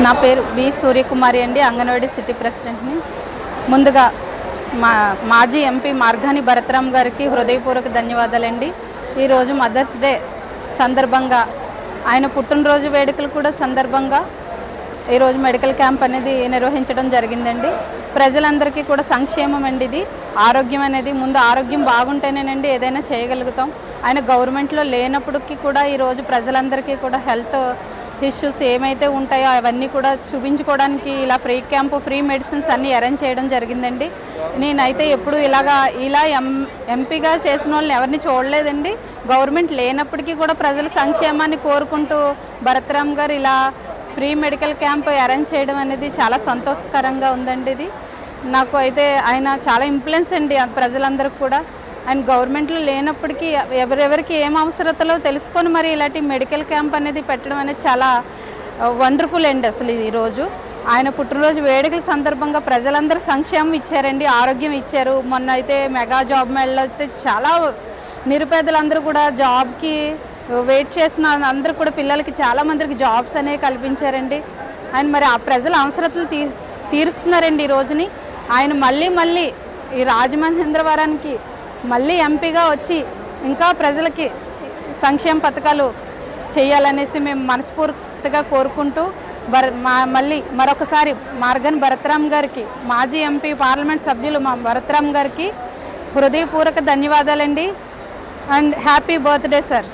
నా పేరు బి సూర్యకుమారి అండి, అంగన్వాడీ సిటీ ప్రెసిడెంట్ని. ముందుగా మాజీ ఎంపీ మార్గాని భరతరామ్ గారికి హృదయపూర్వక ధన్యవాదాలండి. ఈరోజు మదర్స్ డే సందర్భంగా, ఆయన పుట్టినరోజు వేడుకలు కూడా సందర్భంగా ఈరోజు మెడికల్ క్యాంప్ అనేది నిర్వహించడం జరిగిందండి. ప్రజలందరికీ కూడా సంక్షేమం అండి ఇది. ఆరోగ్యం అనేది ముందు ఆరోగ్యం బాగుంటేనేనండి ఏదైనా చేయగలుగుతాం. ఆయన గవర్నమెంట్లో లేనప్పటికీ కూడా ఈరోజు ప్రజలందరికీ కూడా హెల్త్ ఇష్యూస్ ఏమైతే ఉంటాయో అవన్నీ కూడా చూపించుకోవడానికి ఇలా ఫ్రీ క్యాంపు, ఫ్రీ మెడిసిన్స్ అన్నీ అరేంజ్ చేయడం జరిగిందండి. నేనైతే ఎప్పుడు ఇలా ఎంపీగా చేసిన వాళ్ళని ఎవరిని చూడలేదండి. గవర్నమెంట్ లేనప్పటికీ కూడా ప్రజల సంక్షేమాన్ని కోరుకుంటూ భరతరామ్ గారు ఇలా ఫ్రీ మెడికల్ క్యాంప్ అరేంజ్ చేయడం అనేది చాలా సంతోషకరంగా ఉందండి. ఇది నాకు అయితే ఆయన చాలా ఇన్ఫ్లుయెన్స్ అండి ప్రజలందరికీ కూడా. ఆయన గవర్నమెంట్లో లేనప్పటికీ ఎవరెవరికి ఏం అవసరతలో తెలుసుకొని మరి ఇలాంటి మెడికల్ క్యాంప్ అనేది పెట్టడం అనేది చాలా వండర్ఫుల్ అండి. అసలు ఈరోజు ఆయన పుట్టినరోజు వేడుకల సందర్భంగా ప్రజలందరూ సంక్షేమం ఇచ్చారండి, ఆరోగ్యం ఇచ్చారు. మొన్న అయితే మెగా జాబ్ మేళలో అయితే చాలా నిరుపేదలందరూ కూడా జాబ్కి వెయిట్ చేసిన అందరూ కూడా పిల్లలకి చాలామందికి జాబ్స్ అనేవి కల్పించారండి. ఆయన మరి ఆ ప్రజల అవసరతలు తీరుస్తున్నారండి. ఈ రోజుని ఆయన మళ్ళీ ఈ రాజమహేంద్రవరానికి మళ్ళీ ఎంపీగా వచ్చి ఇంకా ప్రజలకి సంక్షేమ పథకాలు చేయాలనేసి మేము మనస్ఫూర్తిగా కోరుకుంటూ మళ్ళీ మరొకసారి మార్గాని భరతరామ్ గారికి, మాజీ ఎంపీ పార్లమెంట్ సభ్యులు మా భరతరామ్ గారికి హృదయపూర్వక ధన్యవాదాలండి. And happy birthday sir.